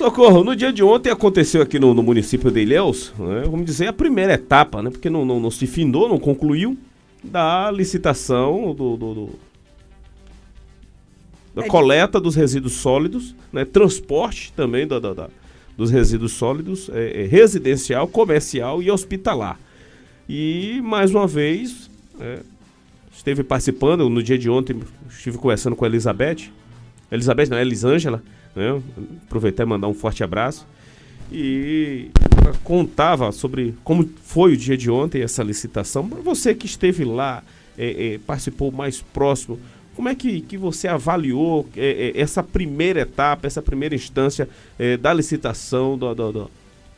Socorro, no dia de ontem aconteceu aqui no município de Ilhéus, né, vamos dizer, a primeira etapa, né, porque não se findou, não concluiu, da licitação da coleta dos resíduos sólidos, né, transporte também dos resíduos sólidos, residencial, comercial e hospitalar. E, mais uma vez, esteve participando, no dia de ontem, estive conversando com a Elisângela, né? Aproveitar e mandar um forte abraço. E ela contava sobre como foi o dia de ontem, essa licitação. Você que esteve lá, participou mais próximo, como é que você avaliou essa primeira etapa, essa primeira instância da licitação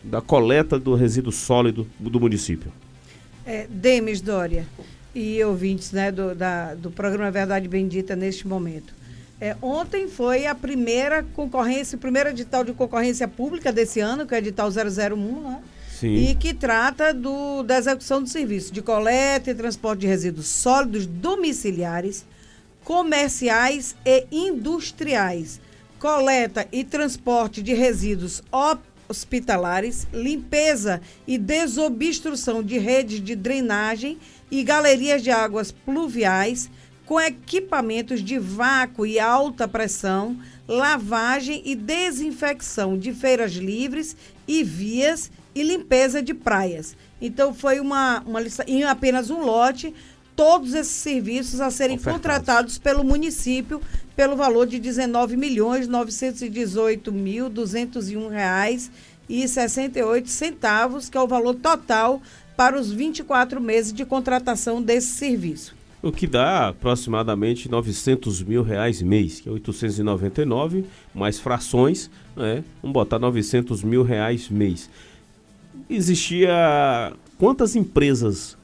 da coleta do resíduo sólido do município? Demis, Dória e ouvintes, né, do programa Verdade Bendita neste momento. Ontem foi a primeira concorrência, o primeiro edital de concorrência pública desse ano, que é o edital 001, né? Sim. E que trata da execução do serviço de coleta e transporte de resíduos sólidos domiciliares, comerciais e industriais, coleta e transporte de resíduos hospitalares, limpeza e desobstrução de redes de drenagem e galerias de águas pluviais, com equipamentos de vácuo e alta pressão, lavagem e desinfecção de feiras livres e vias e limpeza de praias. Então, foi em apenas um lote, todos esses serviços a serem contratados pelo município pelo valor de R$ 19.918.201,68, que é o valor total para os 24 meses de contratação desse serviço. O que dá aproximadamente R$900 mil mês, que é 899, mais frações, né? Vamos botar R$900 mil mês. Existia quantas empresas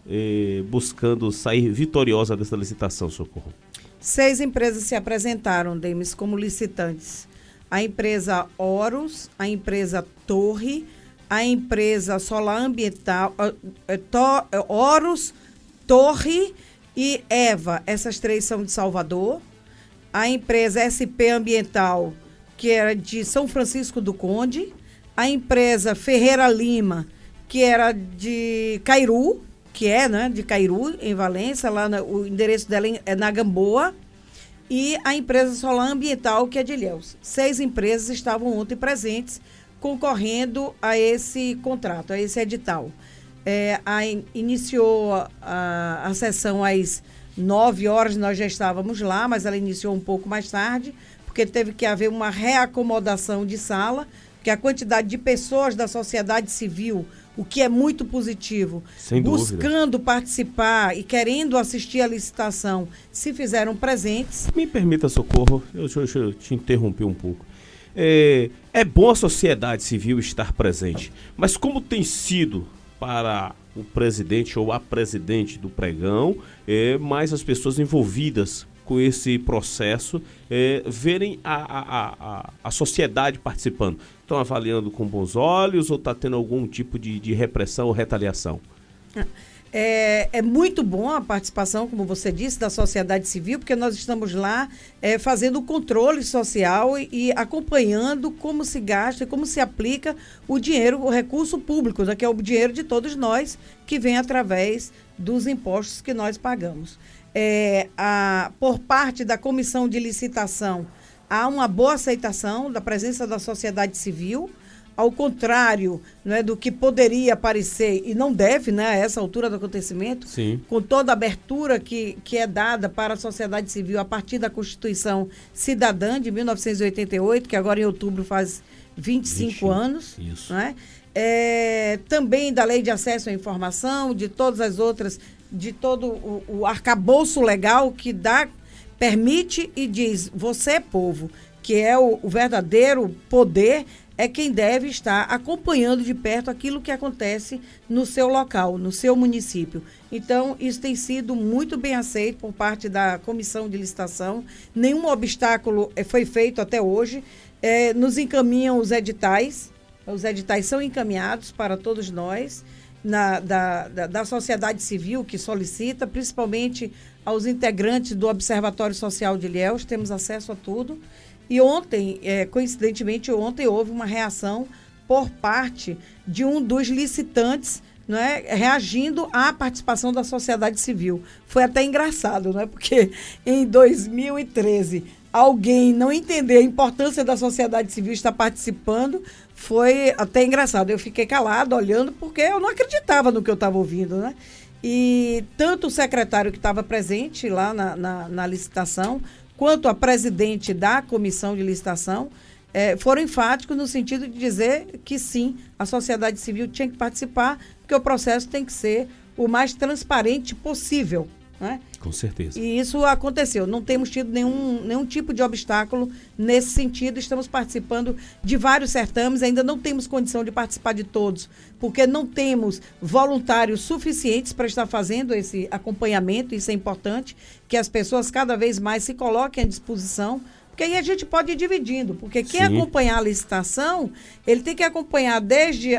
buscando sair vitoriosa dessa licitação, Socorro? 6 empresas se apresentaram, Demis, como licitantes. A empresa Horus, a empresa Torre, a empresa Solar Ambiental, Horus, Torre e Eva. Essas 3 são de Salvador. A empresa SP Ambiental, que era de São Francisco do Conde. A empresa Ferreira Lima, que era de Cairu, né, de Cairu, em Valência, lá o endereço dela é na Gamboa, e a empresa Solar Ambiental, que é de Ilhéus. 6 empresas estavam ontem presentes, concorrendo a esse contrato, a esse edital. Iniciou a sessão às 9 horas, nós já estávamos lá, mas ela iniciou um pouco mais tarde, porque teve que haver uma reacomodação de sala, porque a quantidade de pessoas da sociedade civil, o que é muito positivo, buscando participar e querendo assistir à licitação, se fizeram presentes. Me permita, Socorro, eu te interrompi um pouco. É bom a sociedade civil estar presente, mas como tem sido para o presidente ou a presidente do pregão, mais as pessoas envolvidas com esse processo, verem a sociedade participando? Estão avaliando com bons olhos ou está tendo algum tipo de repressão ou retaliação? É muito bom a participação, como você disse, da sociedade civil, porque nós estamos lá fazendo o controle social e acompanhando como se gasta e como se aplica o dinheiro, o recurso público, que é o dinheiro de todos nós, que vem através dos impostos que nós pagamos. Por parte da comissão de licitação, há uma boa aceitação da presença da sociedade civil, ao contrário, né, do que poderia parecer, e não deve, né, a essa altura do acontecimento. Sim. Com toda a abertura que é dada para a sociedade civil a partir da Constituição Cidadã de 1988, que agora em outubro faz 25 anos. Isso. Né? Também da Lei de Acesso à Informação, de todas as outras, de todo o arcabouço legal que permite e diz, você, povo, que é o verdadeiro poder, é quem deve estar acompanhando de perto aquilo que acontece no seu local, no seu município. Então, isso tem sido muito bem aceito por parte da comissão de licitação. Nenhum obstáculo foi feito até hoje. Nos encaminham os editais são encaminhados para todos nós, da sociedade civil que solicita, principalmente aos integrantes do Observatório Social de Ilhéus, temos acesso a tudo. E ontem, coincidentemente, houve uma reação por parte de um dos licitantes, não é, reagindo à participação da sociedade civil. Foi até engraçado, não é? Porque em 2013 alguém não entender a importância da sociedade civil estar participando, foi até engraçado. Eu fiquei calada olhando porque eu não acreditava no que eu estava ouvindo, né? E tanto o secretário que estava presente lá na licitação, quanto a presidente da comissão de licitação, foram enfáticos no sentido de dizer que sim, a sociedade civil tinha que participar, porque o processo tem que ser o mais transparente possível, né? Com certeza. E isso aconteceu. Não temos tido nenhum tipo de obstáculo nesse sentido. Estamos participando de vários certames. Ainda não temos condição de participar de todos, porque não temos voluntários suficientes para estar fazendo esse acompanhamento. Isso é importante, que as pessoas cada vez mais se coloquem à disposição, porque aí a gente pode ir dividindo, porque quem acompanhar a licitação, ele tem que acompanhar desde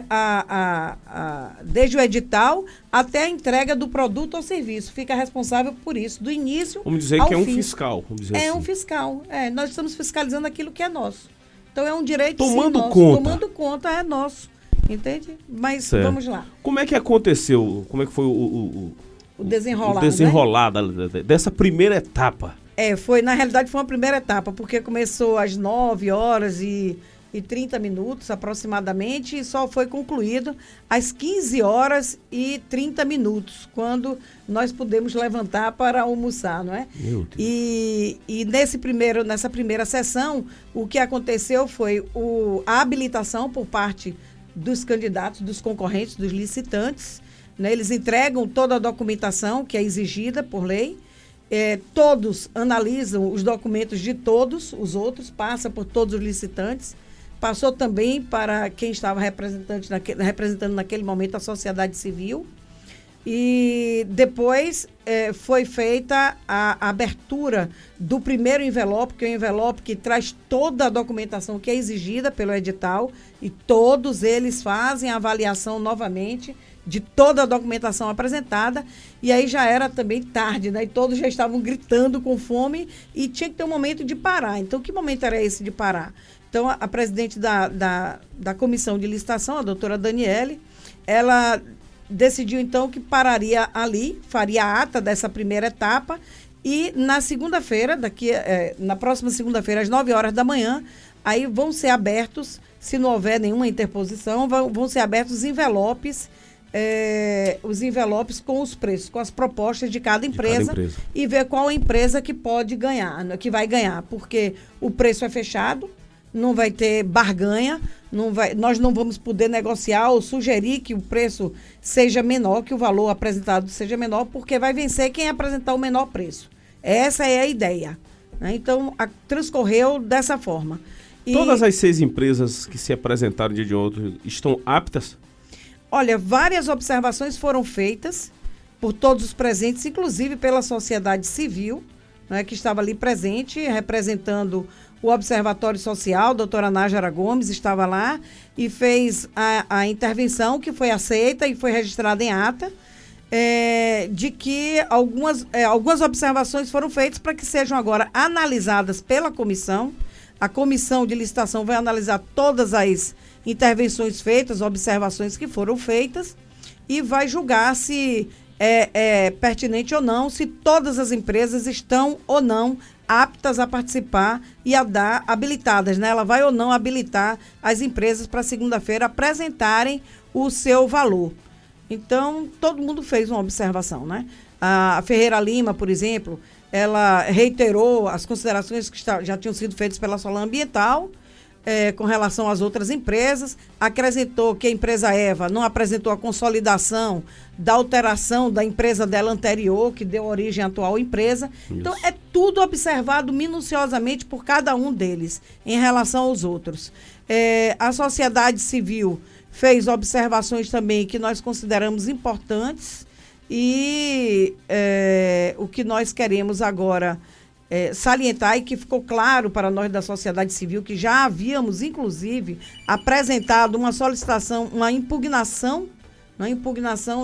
o edital até a entrega do produto ou serviço. Fica responsável por isso, do início ao fim. Vamos dizer que é um fiscal. Vamos dizer assim. Um fiscal. Nós estamos fiscalizando aquilo que é nosso. Então é um direito Tomando nosso. conta. Tomando conta é nosso. Entende? Mas certo. Vamos lá. Como é que aconteceu? Como é que foi o desenrolar, né? Dessa primeira etapa? Na realidade foi uma primeira etapa, porque começou às 9h30 aproximadamente, e só foi concluído às 15h30, quando nós pudemos levantar para almoçar, não é? Meu Deus. E nessa primeira sessão, o que aconteceu foi a habilitação por parte dos candidatos, dos concorrentes, dos licitantes, né? Eles entregam toda a documentação que é exigida por lei. Todos analisam os documentos de todos os outros, passa por todos os licitantes, passou também para quem estava representando naquele momento a sociedade civil, e depois foi feita a abertura do primeiro envelope, que é o envelope que traz toda a documentação que é exigida pelo edital, e todos eles fazem a avaliação novamente de toda a documentação apresentada, e aí já era também tarde, né? E todos já estavam gritando com fome e tinha que ter um momento de parar. Então, que momento era esse de parar? Então, a presidente da comissão de licitação, a doutora Daniele, ela decidiu, então, que pararia ali, faria a ata dessa primeira etapa, e na segunda-feira, na próxima segunda-feira, às 9h da manhã, aí vão ser abertos, se não houver nenhuma interposição, vão ser abertos os envelopes com os preços, com as propostas de cada empresa, e ver qual a empresa que pode ganhar, que vai ganhar, porque o preço é fechado, não vai ter barganha, nós não vamos poder negociar ou sugerir que o preço seja menor, que o valor apresentado seja menor, porque vai vencer quem apresentar o menor preço. Essa é a ideia, né? Então, transcorreu dessa forma. Todas as 6 empresas que se apresentaram no dia de ontem estão aptas? Olha, várias observações foram feitas por todos os presentes, inclusive pela sociedade civil, né, que estava ali presente, representando o Observatório Social. A doutora Nájara Gomes estava lá e fez a intervenção, que foi aceita e foi registrada em ata, de que algumas observações foram feitas para que sejam agora analisadas pela comissão. A comissão de licitação vai analisar todas as intervenções feitas, observações que foram feitas, e vai julgar se é pertinente ou não, se todas as empresas estão ou não aptas a participar e a dar habilitadas, né? Ela vai ou não habilitar as empresas para segunda-feira apresentarem o seu valor. Então, todo mundo fez uma observação, né? A Ferreira Lima, por exemplo, ela reiterou as considerações que já tinham sido feitas pela Solan Ambiental, com relação às outras empresas, acrescentou que a empresa Eva não apresentou a consolidação da alteração da empresa dela anterior, que deu origem à atual empresa. Isso. Então, é tudo observado minuciosamente por cada um deles, em relação aos outros. A sociedade civil fez observações também que nós consideramos importantes, e o que nós queremos agora salientar, e que ficou claro para nós da sociedade civil, que já havíamos, inclusive, apresentado uma solicitação, uma impugnação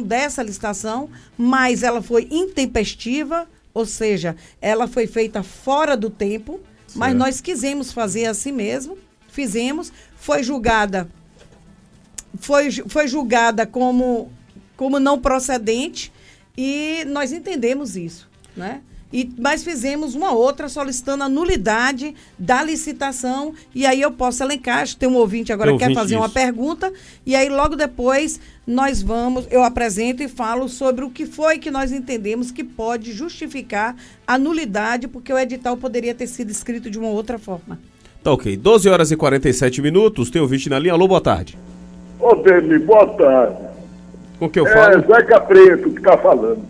dessa licitação, mas ela foi intempestiva, ou seja, ela foi feita fora do tempo, Mas nós quisemos fazer assim mesmo, fizemos, foi julgada como não procedente e nós entendemos isso, né? Mas fizemos uma outra solicitando a nulidade da licitação e aí eu posso elencar, acho que tem um ouvinte agora que quer fazer uma pergunta e aí logo depois eu apresento e falo sobre o que foi que nós entendemos que pode justificar a nulidade, porque o edital poderia ter sido escrito de uma outra forma. Tá ok, 12 horas e 47 minutos, tem ouvinte na linha, alô, boa tarde. Ô, Demi, boa tarde. Com que eu falo? Zeca Preto que está falando.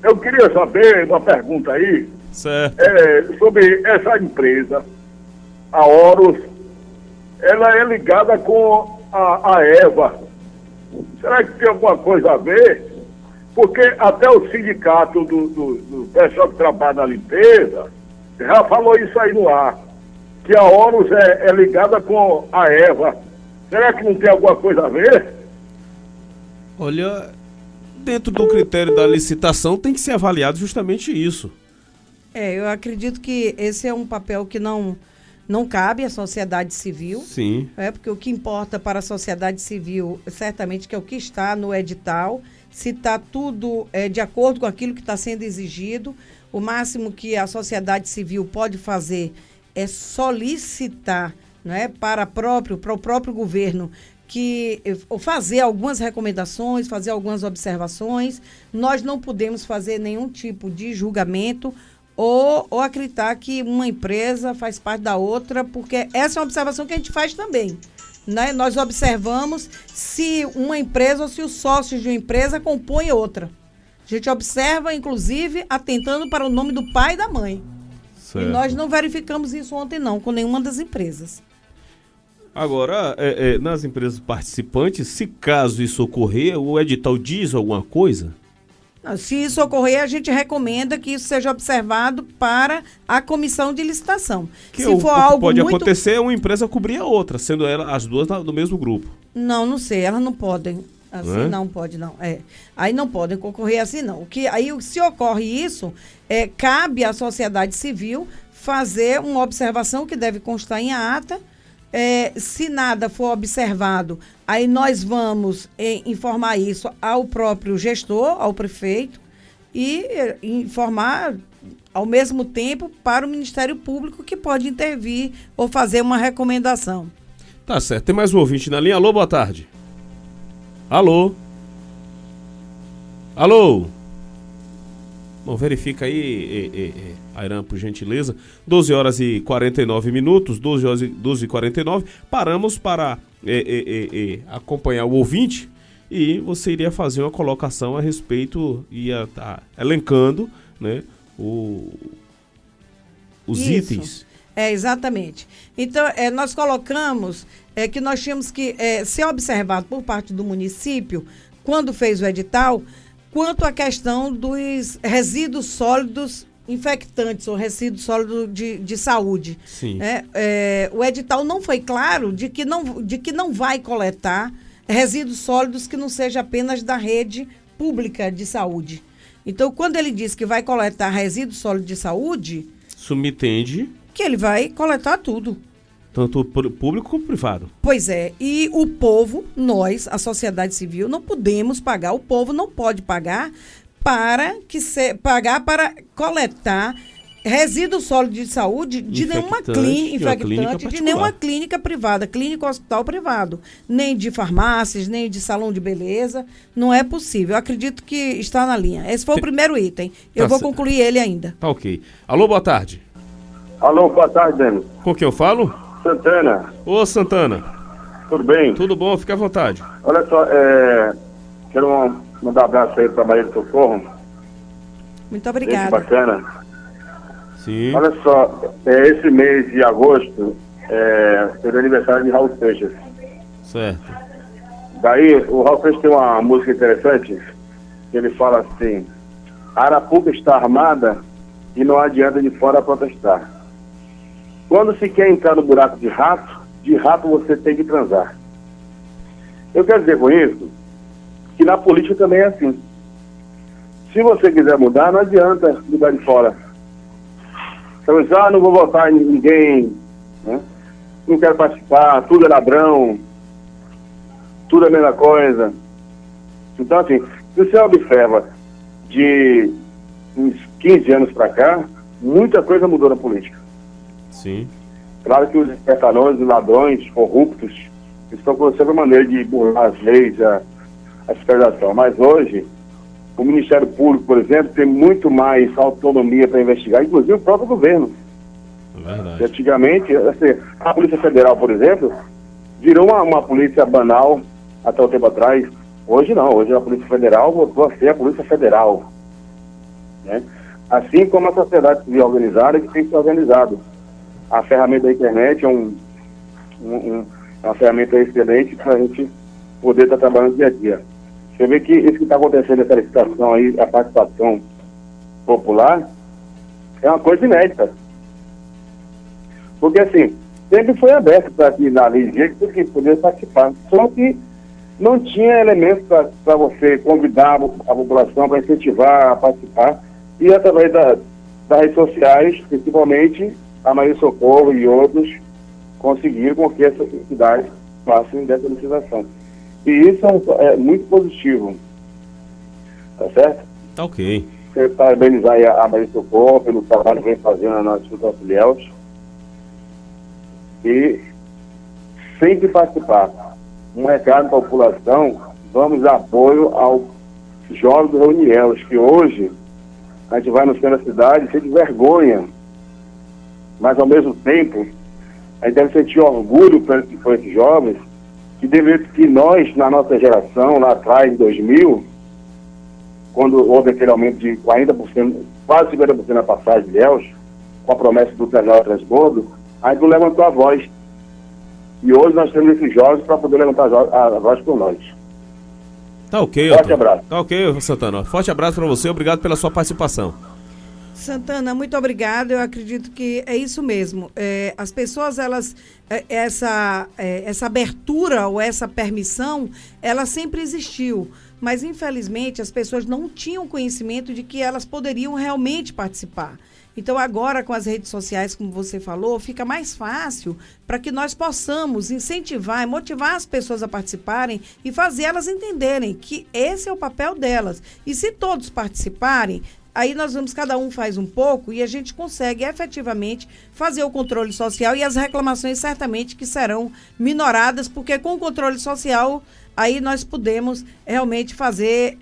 Eu queria saber uma pergunta aí. Certo. Sobre essa empresa, a Horus, ela é ligada com a Eva. Será que tem alguma coisa a ver? Porque até o sindicato do pessoal que trabalha na limpeza já falou isso aí no ar, que a Horus é ligada com a Eva. Será que não tem alguma coisa a ver? Olha, dentro do critério da licitação tem que ser avaliado justamente isso. Eu acredito que esse é um papel que não cabe à sociedade civil. Sim. Porque o que importa para a sociedade civil, certamente, que é o que está no edital, se está tudo de acordo com aquilo que está sendo exigido. O máximo que a sociedade civil pode fazer é solicitar, né, para o próprio governo fazer algumas recomendações, fazer algumas observações. Nós não podemos fazer nenhum tipo de julgamento ou acreditar que uma empresa faz parte da outra, porque essa é uma observação que a gente faz também, né? Nós observamos se uma empresa ou se os sócios de uma empresa compõem outra. A gente observa, inclusive, atentando para o nome do pai e da mãe. Certo. E nós não verificamos isso ontem, não, com nenhuma das empresas. Agora, nas empresas participantes, se caso isso ocorrer, o edital diz alguma coisa? Não, se isso ocorrer, a gente recomenda que isso seja observado para a comissão de licitação. Se for algo pode acontecer uma empresa cobrir a outra, sendo as duas do mesmo grupo. Não sei, elas não podem. Assim não pode, não. Aí não podem concorrer assim, não. Se ocorre isso, cabe à sociedade civil fazer uma observação que deve constar em ata. Se nada for observado, aí nós vamos informar isso ao próprio gestor, ao prefeito, e informar ao mesmo tempo para o Ministério Público, que pode intervir ou fazer uma recomendação. Tá certo. Tem mais um ouvinte na linha. Alô, boa tarde. Alô? Alô? Bom, verifica aí, Airan, por gentileza. 12 horas e 49 minutos, 12 e 49. Paramos para acompanhar o ouvinte e você iria fazer uma colocação a respeito, ia estar elencando, né, os itens. Exatamente. Então, nós colocamos que nós tínhamos que ser observado por parte do município, quando fez o edital, quanto à questão dos resíduos sólidos infectantes ou resíduos sólidos de saúde. Sim. O edital não foi claro de que não vai coletar resíduos sólidos que não seja apenas da rede pública de saúde. Então, quando ele diz que vai coletar resíduos sólidos de saúde... Subentende que ele vai coletar tudo. Tanto público como privado. Pois é, e o povo, nós, a sociedade civil, não podemos pagar, o povo não pode pagar para coletar resíduos sólidos de saúde de nenhuma clínica, de nenhuma clínica privada, clínica ou hospital privado, nem de farmácias, nem de salão de beleza, não é possível. Eu acredito que está na linha. Esse foi o primeiro item. Eu vou concluir ele ainda. Tá ok. Alô, boa tarde. Alô, boa tarde, Dani. Com quem eu falo? Santana. Ô, Santana. Tudo bem? Tudo bom, fica à vontade. Olha só, quero mandar um abraço aí para Maria do Socorro. Muito obrigada. Muito bacana. Sim. Olha só, esse mês de agosto foi o aniversário de Raul Seixas. Certo. Daí, o Raul Seixas tem uma música interessante, que ele fala assim: Arapuca está armada e não adianta de fora protestar. Quando se quer entrar no buraco de rato você tem que transar. Eu quero dizer com isso que na política também é assim. Se você quiser mudar, não adianta mudar de fora. Então, não vou votar em ninguém, né? Não quero participar, tudo é ladrão, tudo é a mesma coisa. Então, assim, se você observa de uns 15 anos para cá, muita coisa mudou na política. Sim. Claro que os espertalhões, os ladrões, corruptos, estão com sempre a maneira de burlar as leis, a fiscalização. Mas hoje, o Ministério Público, por exemplo, tem muito mais autonomia para investigar, inclusive o próprio governo. Verdade. Antigamente, assim, a Polícia Federal, por exemplo, virou uma polícia banal até um tempo atrás. Hoje não, hoje a Polícia Federal voltou a ser a Polícia Federal, né? Assim como a sociedade civil organizada, que tem que ser organizado. A ferramenta da internet é uma ferramenta excelente para a gente poder estar trabalhando dia a dia. Você vê que isso que está acontecendo, essa licitação aí, a participação popular, é uma coisa inédita. Porque, assim, sempre foi aberto para que na lei que podia participar. Só que não tinha elementos para você convidar a população para incentivar a participar. E através das redes sociais, principalmente, a Maria Socorro e outros conseguiram com que essas entidades passem dessa licitação. E isso é muito positivo. Tá certo? Tá ok. Quero parabenizar aí a Maria Socorro pelo trabalho que vem fazendo na Instituto Ilhéus. E sempre participar. Um recado para a população: vamos dar apoio aos jovens da Ilhéus, que hoje a gente vai no centro da cidade sem vergonha, mas ao mesmo tempo a gente deve sentir orgulho por esses jovens, que nós, na nossa geração, lá atrás, em 2000, quando houve aquele aumento de 40%, quase 50% na passagem de Ilhéus, com a promessa do terminal de transbordo, a gente não levantou a voz. E hoje nós temos esses jovens para poder levantar a voz por nós. Tá ok, Forte abraço. Tá ok, Santana. Forte abraço para você, obrigado pela sua participação. Santana, muito obrigada. Eu acredito que é isso mesmo. As pessoas, essa abertura ou essa permissão, ela sempre existiu. Mas, infelizmente, as pessoas não tinham conhecimento de que elas poderiam realmente participar. Então, agora, com as redes sociais, como você falou, fica mais fácil para que nós possamos incentivar e motivar as pessoas a participarem e fazer elas entenderem que esse é o papel delas. E se todos participarem, aí cada um faz um pouco e a gente consegue efetivamente fazer o controle social, e as reclamações certamente que serão minoradas, porque com o controle social aí nós podemos realmente fazer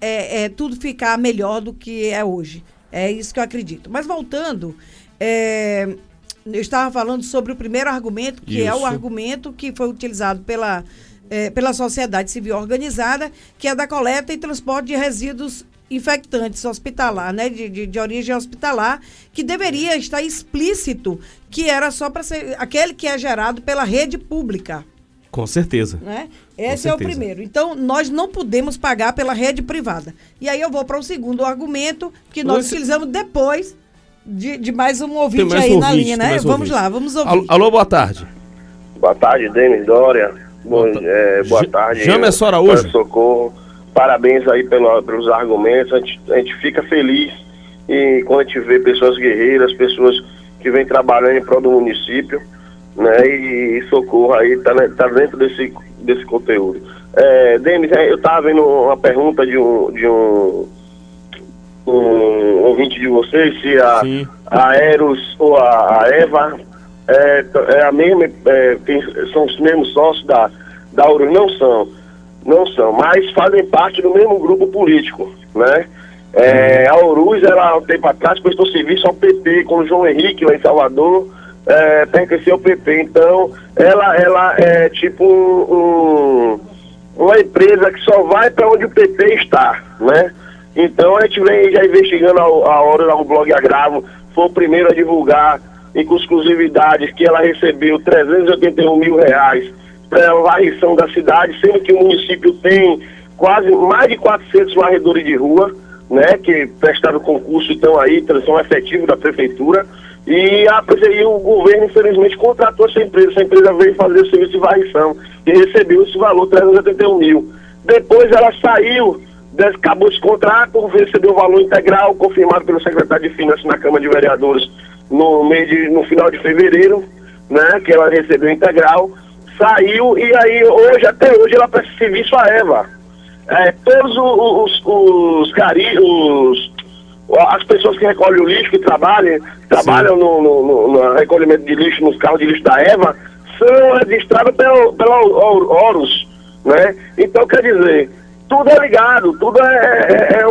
tudo ficar melhor do que é hoje. É isso que eu acredito. Mas voltando, eu estava falando sobre o primeiro argumento, que é o argumento que foi utilizado pela sociedade civil organizada, que é da coleta e transporte de resíduos infectantes hospitalar, né, de origem hospitalar, que deveria estar explícito que era só para ser aquele que é gerado pela rede pública. Com certeza. Né? Esse é o primeiro. Então, nós não podemos pagar pela rede privada. E aí eu vou para o segundo argumento, que nós utilizamos depois de mais um ouvinte aí na linha, né? Vamos lá, vamos ouvir. Alô, boa tarde. Boa tarde, Denis Dória. Boa tarde. Jamerson Araújo. Socorro. Parabéns aí pelos argumentos. A gente fica feliz e quando a gente vê pessoas guerreiras, pessoas que vêm trabalhando em prol do município, né? E Socorro aí tá dentro desse conteúdo. Denis, eu estava vendo uma pergunta de um ouvinte de vocês, se a Eros ou a Eva é a mesma, são os mesmos sócios da Urus. Não são, mas fazem parte do mesmo grupo político, né? A Urus, ela, há um tempo atrás, prestou serviço ao PP, com o João Henrique, lá em Salvador, pertenceu ao PP. Então, ela é tipo uma empresa que só vai para onde o PP está, né? Então, a gente vem já investigando a hora do blog Agravo, foi o primeiro a divulgar, e com exclusividade, que ela recebeu R$381 mil para a varrição da cidade, sendo que o município tem quase mais de 400 varredores de rua, né, que prestaram concurso e estão aí, são efetivos da prefeitura, e o governo, infelizmente, contratou essa empresa veio fazer o serviço de varrição e recebeu esse valor, 381 mil. Depois ela saiu, acabou esse contrato, recebeu o valor integral, confirmado pelo secretário de Finanças na Câmara de Vereadores, no final de fevereiro, né, que ela recebeu integral, saiu, e aí até hoje ela presta serviço à EVA. Todos as pessoas que recolhem o lixo, que trabalham no recolhimento de lixo, nos carros de lixo da EVA, são registradas pela Horus, né? Então, quer dizer, tudo é ligado, tudo é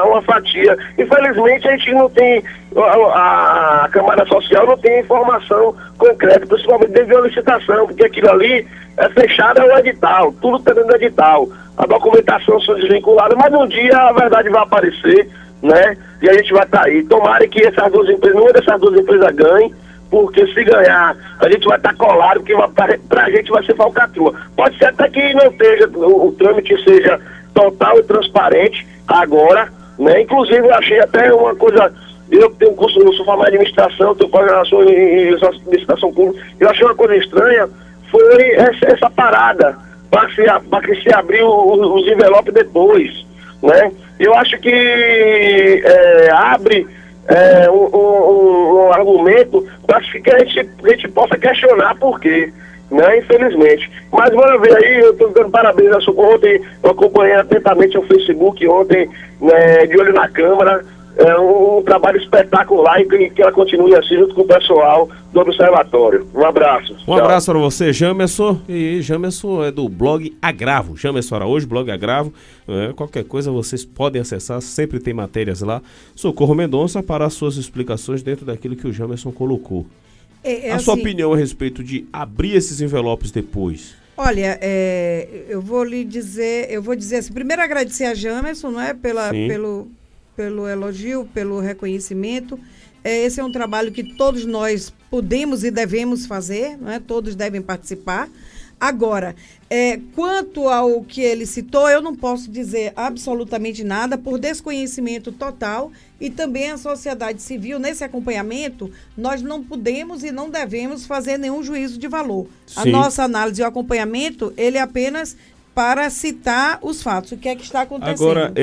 uma fatia. Infelizmente, a gente não tem, a Câmara Social não tem informação concreta, principalmente devido à licitação, porque aquilo ali é fechado ao edital, tudo está dentro do edital. A documentação são desvinculadas, mas um dia a verdade vai aparecer, né? E a gente vai estar aí. Tomara que nenhuma dessas duas empresas ganhe, porque se ganhar, a gente vai estar colado, porque pra gente vai ser falcatrua. Pode ser até que não esteja, o trâmite seja total e transparente agora, né? Inclusive, eu achei até uma coisa, eu tenho um curso, eu sou formado em administração, tenho pós-graduação em administração pública, eu achei uma coisa estranha, foi essa parada, para se abrir os envelopes depois, né? Eu acho que abre um argumento para que a gente possa questionar por quê, né? Infelizmente. Mas vamos ver aí, eu estou dando parabéns a Socorro. Ontem eu acompanhei atentamente o Facebook, ontem, né, de olho na Câmara, um trabalho espetacular e que ela continue assim junto com o pessoal do Observatório. Um abraço. Um abraço para você, Jamerson. E Jamerson é do blog Agravo. Jamerson Araújo, blog Agravo. Qualquer coisa vocês podem acessar, sempre tem matérias lá. Socorro Mendonça para as suas explicações dentro daquilo que o Jamerson colocou. A sua opinião a respeito de abrir esses envelopes depois? Olha, eu vou dizer assim, primeiro agradecer a Jamerson, não é, pelo elogio, pelo reconhecimento. Esse é um trabalho que todos nós podemos e devemos fazer, não é? Todos devem participar. Agora, quanto ao que ele citou, eu não posso dizer absolutamente nada por desconhecimento total, e também a sociedade civil, nesse acompanhamento, nós não podemos e não devemos fazer nenhum juízo de valor. Sim. A nossa análise e o acompanhamento, ele é apenas para citar os fatos, o que é que está acontecendo. Agora,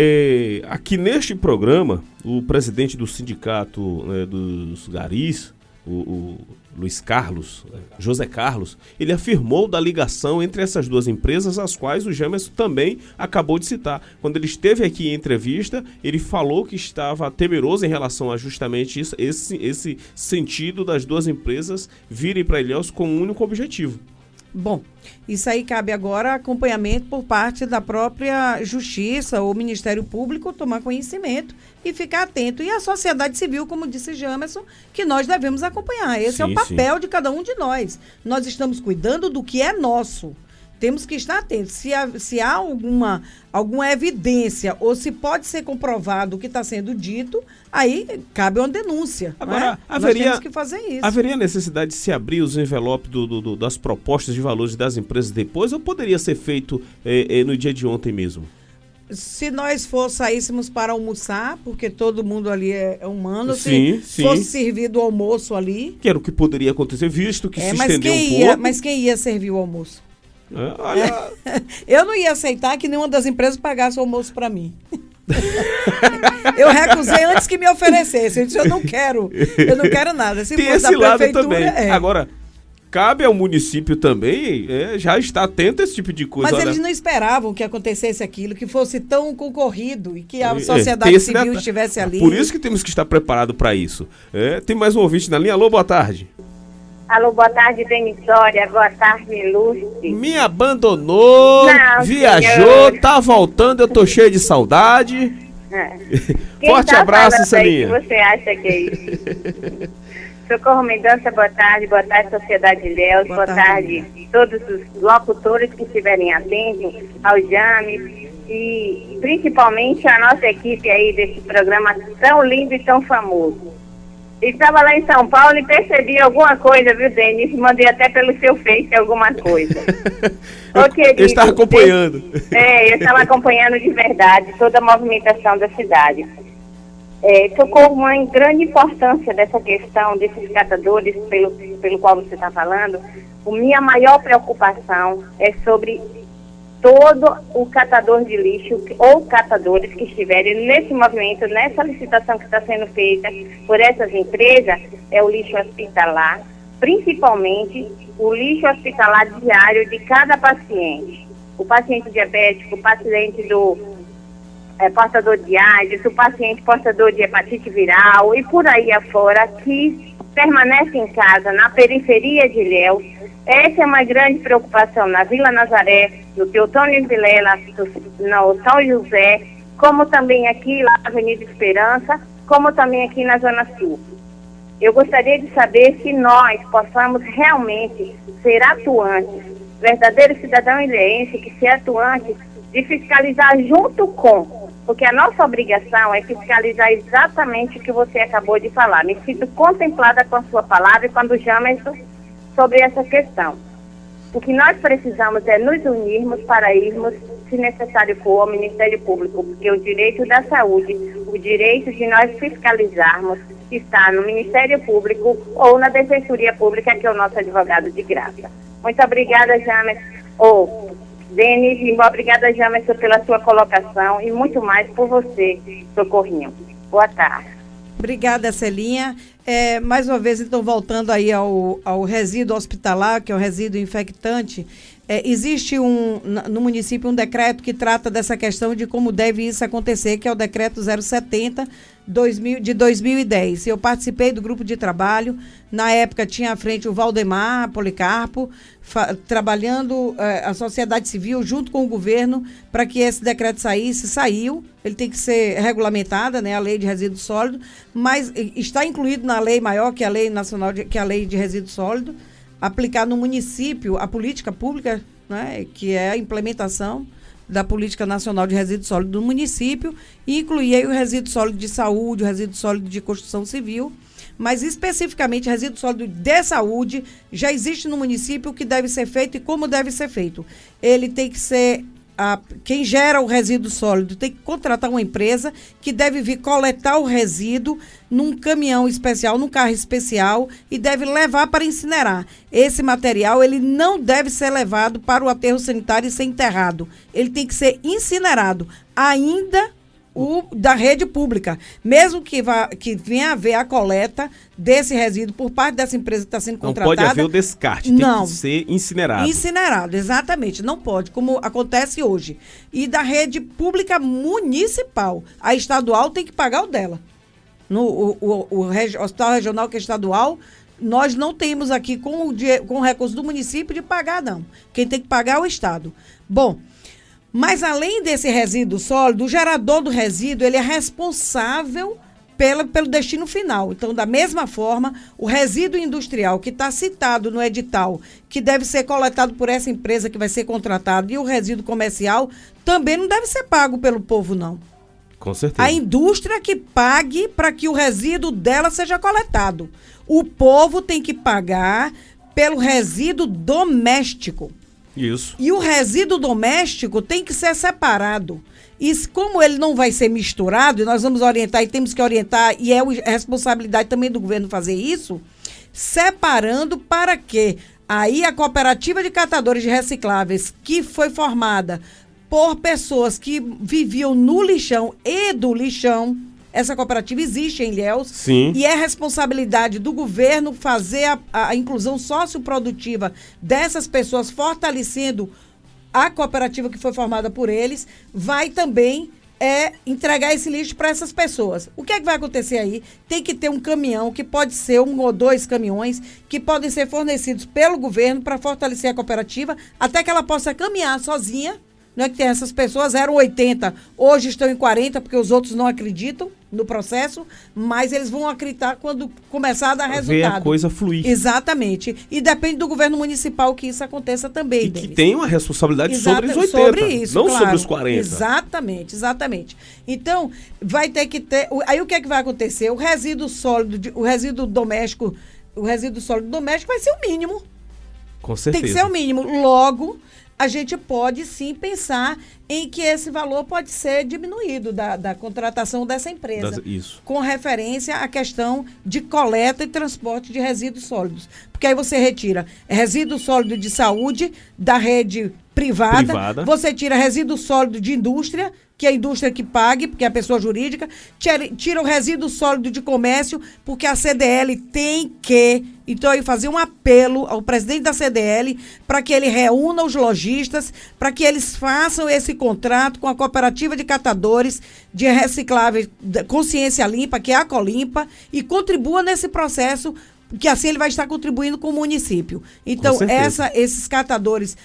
aqui neste programa, o presidente do sindicato dos garis, o Luiz Carlos, José Carlos, ele afirmou da ligação entre essas duas empresas, as quais o Jamerson também acabou de citar. Quando ele esteve aqui em entrevista, ele falou que estava temeroso em relação a justamente isso, esse sentido das duas empresas virem para Ilhéus com um único objetivo. Bom, isso aí cabe agora acompanhamento por parte da própria Justiça ou Ministério Público tomar conhecimento e ficar atento. E a sociedade civil, como disse Jamerson, que nós devemos acompanhar. Esse é o papel de cada um de nós. Nós estamos cuidando do que é nosso. Temos que estar atentos. Se há alguma evidência ou se pode ser comprovado o que está sendo dito, aí cabe uma denúncia. Agora, nós temos que fazer isso. Haveria necessidade de se abrir os envelopes das propostas de valores das empresas depois, ou poderia ser feito no dia de ontem mesmo? Se nós saíssemos para almoçar, porque todo mundo ali é humano, sim, se fosse servido o almoço ali... Que era o que poderia acontecer, visto que se estendeu um pouco. Mas quem ia servir o almoço? Olha... Eu não ia aceitar que nenhuma das empresas pagasse o almoço para mim. Eu recusei antes que me oferecesse. Eu disse, eu não quero nada. Se tem fosse esse da lado prefeitura, também. Agora, cabe ao município também já estar atento a esse tipo de coisa. Mas eles não esperavam que acontecesse aquilo, que fosse tão concorrido e que a sociedade civil estivesse ali. Por isso que temos que estar preparados para isso. Tem mais um ouvinte na linha. Alô, boa tarde. Alô, boa tarde, Demissória. Boa tarde, Lúcia. Me abandonou, viajou, tá voltando, eu tô cheio de saudade. Forte abraço, Saninha. O que você acha que é isso? Socorro Mendonça, boa tarde, Sociedade de Ilhéus, boa tarde todos os locutores que estiverem atentos ao James e principalmente a nossa equipe aí desse programa tão lindo e tão famoso. Estava lá em São Paulo e percebi alguma coisa, viu, Denis? Mandei até pelo seu Face alguma coisa. Eu estava acompanhando. Eu estava acompanhando de verdade toda a movimentação da cidade. Tocou uma grande importância dessa questão desses catadores pelo qual você está falando. A minha maior preocupação é sobre todo o catador de lixo ou catadores que estiverem nesse movimento, nessa licitação que está sendo feita por essas empresas, é o lixo hospitalar, principalmente o lixo hospitalar diário de cada paciente. O paciente diabético, o paciente do portador de AIDS, o paciente portador de hepatite viral e por aí afora, que permanece em casa, na periferia de Ilhéus. Essa é uma grande preocupação na Vila Nazaré, no Teotônio Vilela, no São José, como também aqui na Avenida Esperança, como também aqui na Zona Sul. Eu gostaria de saber se nós possamos realmente ser atuantes, verdadeiro cidadão ilhéense que ser atuante de fiscalizar junto com, porque a nossa obrigação é fiscalizar exatamente o que você acabou de falar. Me sinto contemplada com a sua palavra e quando Jamerson sobre essa questão. O que nós precisamos é nos unirmos para irmos, se necessário for, ao Ministério Público, porque o direito da saúde, o direito de nós fiscalizarmos está no Ministério Público ou na Defensoria Pública, que é o nosso advogado de graça. Muito obrigada, Jamerson. Denis, e obrigada, Jamerson, pela sua colocação e muito mais por você, Socorrinho. Boa tarde. Obrigada, Celinha. Mais uma vez, então, voltando aí ao resíduo hospitalar, que é o resíduo infectante, existe no município um decreto que trata dessa questão de como deve isso acontecer, que é o decreto 070 de 2010. Eu participei do grupo de trabalho, na época tinha à frente o Valdemar Policarpo, trabalhando a sociedade civil junto com o governo para que esse decreto saiu, ele tem que ser regulamentado, né, a lei de resíduo sólido, mas está incluído na lei maior, que é a lei nacional, que é a lei de resíduo sólido, aplicar no município a política pública, né, que é a implementação da Política Nacional de Resíduo Sólido do município, e incluir aí o resíduo sólido de saúde, o resíduo sólido de construção civil, mas especificamente resíduo sólido de saúde já existe no município o que deve ser feito e como deve ser feito. Ele tem que ser, quem gera o resíduo sólido tem que contratar uma empresa que deve vir coletar o resíduo num caminhão especial, num carro especial e deve levar para incinerar. Esse material, ele não deve ser levado para o aterro sanitário e ser enterrado. Ele tem que ser incinerado, ainda o da rede pública. Mesmo que venha haver a coleta desse resíduo por parte dessa empresa que está sendo contratada. Não pode haver o descarte, tem que ser incinerado. Incinerado, exatamente, não pode, como acontece hoje. E da rede pública municipal. A estadual tem que pagar o dela. O hospital regional, que é estadual, nós não temos aqui com o recurso do município de pagar, não. Quem tem que pagar é o Estado. Bom, mas além desse resíduo sólido, o gerador do resíduo, ele é responsável pelo destino final. Então, da mesma forma, o resíduo industrial que está citado no edital, que deve ser coletado por essa empresa que vai ser contratada, e o resíduo comercial, também não deve ser pago pelo povo, não. Com certeza. A indústria que pague para que o resíduo dela seja coletado. O povo tem que pagar pelo resíduo doméstico. Isso. E o resíduo doméstico tem que ser separado. E como ele não vai ser misturado, e nós vamos orientar, e temos que orientar, e é a responsabilidade também do governo fazer isso, separando para que aí a cooperativa de catadores de recicláveis, que foi formada por pessoas que viviam no lixão e do lixão, essa cooperativa existe em Ilhéus. Sim. E é responsabilidade do governo fazer a inclusão socioprodutiva dessas pessoas, fortalecendo a cooperativa que foi formada por eles, vai também entregar esse lixo para essas pessoas. O que é que vai acontecer aí? Tem que ter um caminhão, que pode ser 1 ou 2 caminhões, que podem ser fornecidos pelo governo para fortalecer a cooperativa, até que ela possa caminhar sozinha. Não é que tem essas pessoas, eram 80, hoje estão em 40, porque os outros não acreditam no processo, mas eles vão acreditar quando começar a dar resultado. Ver a coisa fluir. Exatamente. E depende do governo municipal que isso aconteça também. E que tem uma responsabilidade sobre os 80, sobre isso, não claro. sobre os 40. Exatamente. Então, vai ter que ter... Aí o que é que vai acontecer? O resíduo sólido, o resíduo sólido doméstico vai ser o mínimo. Com certeza. Tem que ser o mínimo. Logo, a gente pode sim pensar em que esse valor pode ser diminuído da contratação dessa empresa. Isso. Com referência à questão de coleta e transporte de resíduos sólidos. Porque aí você retira resíduo sólido de saúde da rede privada, você tira resíduo sólido de indústria, que é a indústria que pague, porque é a pessoa jurídica, tira o resíduo sólido de comércio, porque a CDL tem que... Então, eu fazer um apelo ao presidente da CDL para que ele reúna os lojistas, para que eles façam esse contrato com a cooperativa de catadores de recicláveis Consciência Limpa, que é a Colimpa, e contribua nesse processo, que assim ele vai estar contribuindo com o município. Então, esses catadores,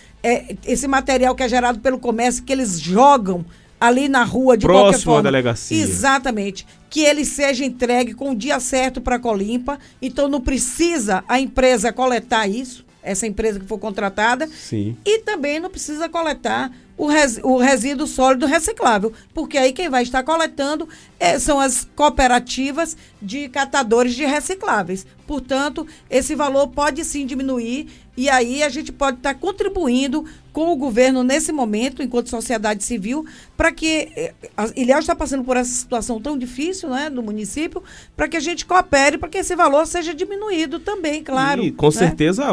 esse material que é gerado pelo comércio, que eles jogam ali na rua, de qualquer forma. Próximo à delegacia. Exatamente. Que ele seja entregue com o dia certo para a Colimpa. Então, não precisa a empresa coletar isso, essa empresa que for contratada. Sim. E também não precisa coletar o resíduo sólido reciclável, porque aí quem vai estar coletando são as cooperativas de catadores de recicláveis. Portanto, esse valor pode sim diminuir e aí a gente pode estar contribuindo com o governo nesse momento, enquanto sociedade civil, para que Ilhéus está passando por essa situação tão difícil, né, no município, para que a gente coopere para que esse valor seja diminuído também, claro. E com certeza,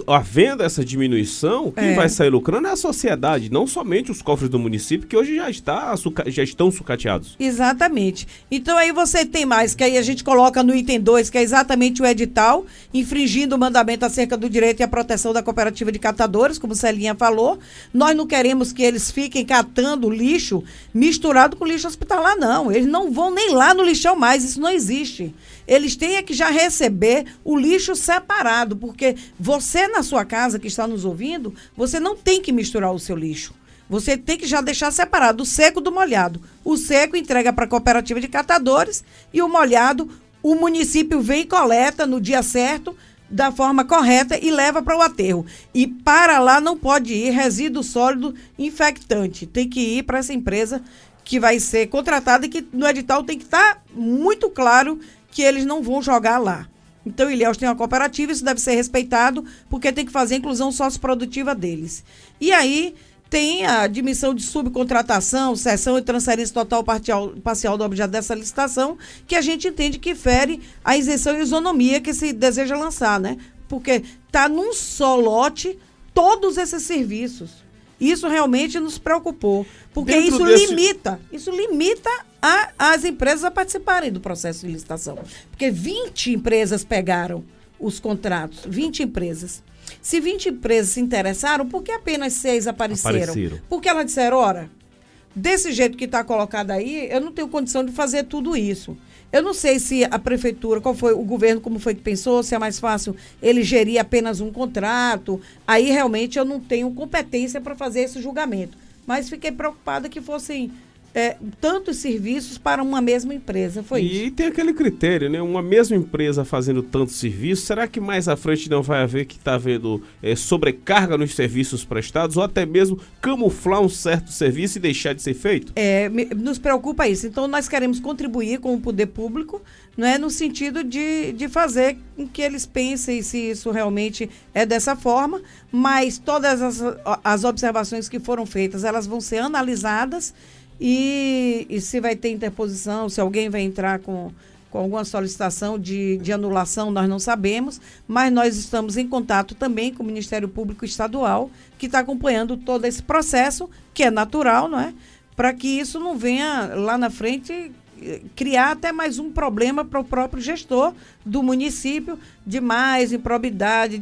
havendo essa diminuição, quem vai sair lucrando é a sociedade, não somente os cofres do município, que hoje já estão sucateados. Exatamente. Então aí você tem mais, que aí a gente coloca no item 2, que é exatamente o edital, infringindo o mandamento acerca do direito e a proteção da cooperativa de catadores, como Celinha falou. Nós não queremos que eles fiquem catando lixo misturado com lixo hospitalar, não. Eles não vão nem lá no lixão mais, isso não existe. Eles têm que já receber o lixo separado, porque você na sua casa que está nos ouvindo, você não tem que misturar o seu lixo. Você tem que já deixar separado o seco do molhado. O seco entrega para a cooperativa de catadores e o molhado, o município vem e coleta no dia certo, da forma correta e leva para o aterro. E para lá não pode ir resíduo sólido infectante. Tem que ir para essa empresa que vai ser contratada e que no edital tem que estar muito claro que eles não vão jogar lá. Então, Ilhéus tem uma cooperativa, isso deve ser respeitado, porque tem que fazer a inclusão socioprodutiva deles. E aí tem a admissão de subcontratação, cessão e transferência total parcial do objeto dessa licitação, que a gente entende que fere a isenção e isonomia que se deseja lançar, né? Porque está num só lote todos esses serviços. Isso realmente nos preocupou, porque isso limita as empresas a participarem do processo de licitação. Porque 20 empresas pegaram os contratos, 20 empresas. Se 20 empresas se interessaram, por que apenas 6 apareceram? Porque elas disseram, ora, desse jeito que está colocado aí, eu não tenho condição de fazer tudo isso. Eu não sei se a prefeitura, qual foi o governo, como foi que pensou, se é mais fácil ele gerir apenas um contrato. Aí realmente eu não tenho competência para fazer esse julgamento. Mas fiquei preocupada que fossem tantos serviços para uma mesma empresa, foi isso. E tem aquele critério, né? Uma mesma empresa fazendo tantos serviços, será que mais à frente não vai haver que está havendo sobrecarga nos serviços prestados ou até mesmo camuflar um certo serviço e deixar de ser feito? Nos preocupa isso. Então nós queremos contribuir com o poder público, né, no sentido de fazer com que eles pensem se isso realmente é dessa forma, mas todas as observações que foram feitas, elas vão ser analisadas. E se vai ter interposição, se alguém vai entrar com alguma solicitação de anulação, nós não sabemos, mas nós estamos em contato também com o Ministério Público Estadual, que está acompanhando todo esse processo, que é natural, não é? Para que isso não venha lá na frente criar até mais um problema para o próprio gestor do município, de mais improbidade,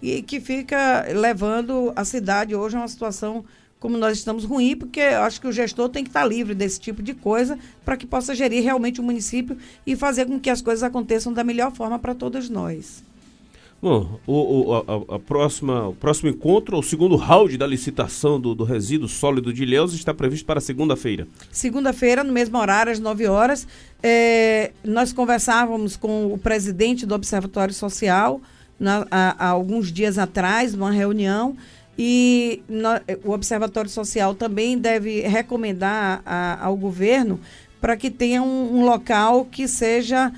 e que fica levando a cidade hoje a uma situação como nós estamos ruim, porque eu acho que o gestor tem que estar livre desse tipo de coisa para que possa gerir realmente o município e fazer com que as coisas aconteçam da melhor forma para todos nós. Bom, o próximo encontro, o segundo round da licitação do resíduo sólido de Ilhéus está previsto para segunda-feira. Segunda-feira, no mesmo horário, às 9 horas. Nós conversávamos com o presidente do Observatório Social há alguns dias atrás, numa reunião, e o Observatório Social também deve recomendar ao governo para que tenha um local que seja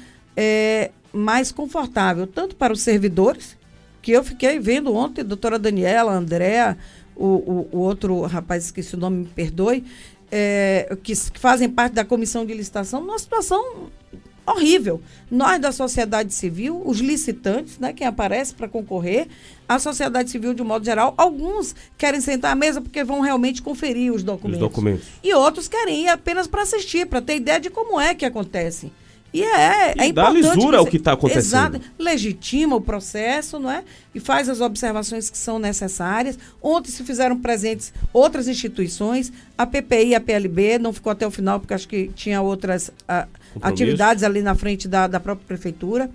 mais confortável, tanto para os servidores, que eu fiquei vendo ontem, doutora Daniela, Andréa, o outro rapaz, esqueci o nome, me perdoe, que fazem parte da comissão de licitação, numa situação horrível. Nós da sociedade civil, os licitantes, né, quem aparece para concorrer, a sociedade civil de um modo geral, alguns querem sentar à mesa porque vão realmente conferir os documentos. E outros querem ir apenas para assistir, para ter ideia de como é que acontece. E é dá importante. lisura ao que está acontecendo. Exato, legitima o processo, não é? E faz as observações que são necessárias. Ontem se fizeram presentes outras instituições, a PPI e a PLB, não ficou até o final, porque acho que tinha outras atividades ali na frente da própria prefeitura.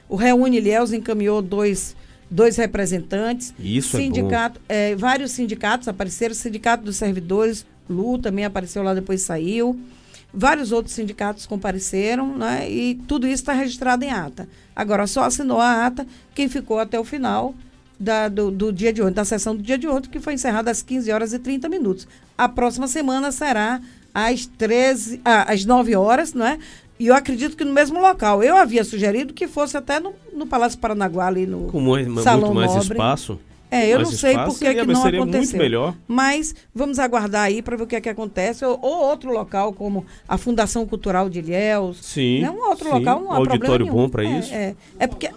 O Reúne Ilhéus encaminhou dois representantes. Isso sindicato, é bom. Vários sindicatos apareceram, o Sindicato dos Servidores, LU, também apareceu lá, depois saiu. Vários outros sindicatos compareceram, né? E tudo isso está registrado em ata. Agora, só assinou a ata quem ficou até o final do dia de ontem, da sessão do dia de ontem, que foi encerrada às 15h30. A próxima semana será às 9 horas, não é? E eu acredito que no mesmo local. Eu havia sugerido que fosse até no Palácio Paranaguá, ali no Salão muito mais Nobre. Espaço. Eu não sei por que não aconteceu. Muito melhor. Mas vamos aguardar aí para ver o que é que acontece. Ou outro local, como a Fundação Cultural de Ilhéus. Sim. Né? Um outro local, não há problema auditório nenhum. bom para isso. É porque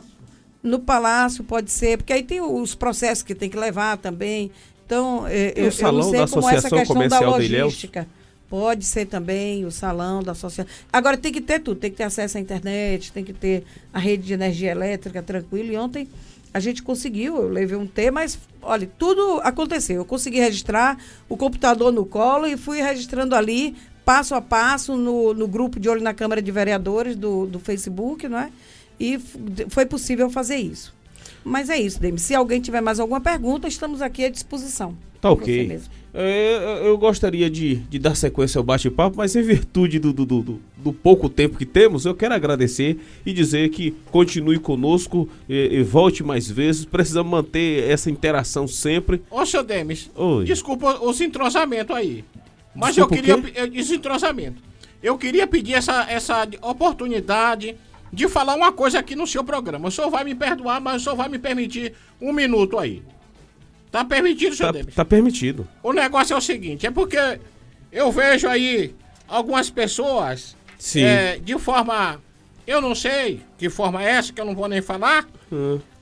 no Palácio pode ser, porque aí tem os processos que tem que levar também. Então, eu não sei como essa questão da logística. Pode ser também o salão da associação. Agora tem que ter tudo, tem que ter acesso à internet, tem que ter a rede de energia elétrica tranquilo. E ontem a gente conseguiu, eu levei um T, mas, olha, tudo aconteceu. Eu consegui registrar o computador no colo e fui registrando ali, passo a passo, no grupo de Olho na Câmara de Vereadores do Facebook, não é? E foi possível fazer isso. Mas é isso, Demis. Se alguém tiver mais alguma pergunta, estamos aqui à disposição. Tá ok. Eu gostaria de dar sequência ao bate-papo, mas em virtude do pouco tempo que temos, eu quero agradecer e dizer que continue conosco e volte mais vezes. Precisamos manter essa interação sempre. Ô, seu Demis, Oi. Desculpa os entrosamentos aí. Mas Desculpa, eu queria... Desentrosamento. Eu queria pedir essa oportunidade de falar uma coisa aqui no seu programa. O senhor vai me perdoar, mas o senhor vai me permitir um minuto aí. Tá permitido, senhor Demis? Tá permitido. O negócio é o seguinte, é porque eu vejo aí algumas pessoas de forma, eu não sei que forma é essa, que eu não vou nem falar,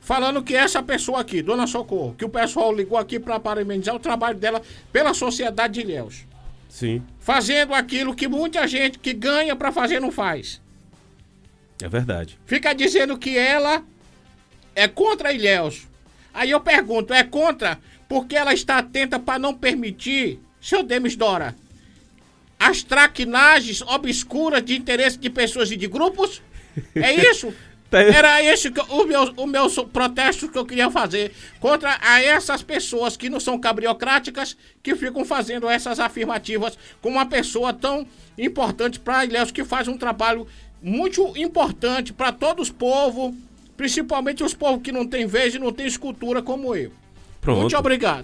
falando que essa pessoa aqui, Dona Socorro, que o pessoal ligou aqui para parabenizar o trabalho dela pela Sociedade de Ilhéus. Sim. Fazendo aquilo que muita gente que ganha para fazer não faz. É verdade. Fica dizendo que ela é contra Ilhéus. Aí eu pergunto, é contra porque ela está atenta para não permitir, seu Demis Dora, as traquinagens obscuras de interesse de pessoas e de grupos? É isso? Era esse o meu protesto que eu queria fazer contra essas pessoas que não são cabriocráticas, que ficam fazendo essas afirmativas com uma pessoa tão importante para Ilhéus, que faz um trabalho muito importante para todos os povos, principalmente os povos que não têm vez e não têm escultura como eu. Pronto. Muito obrigado.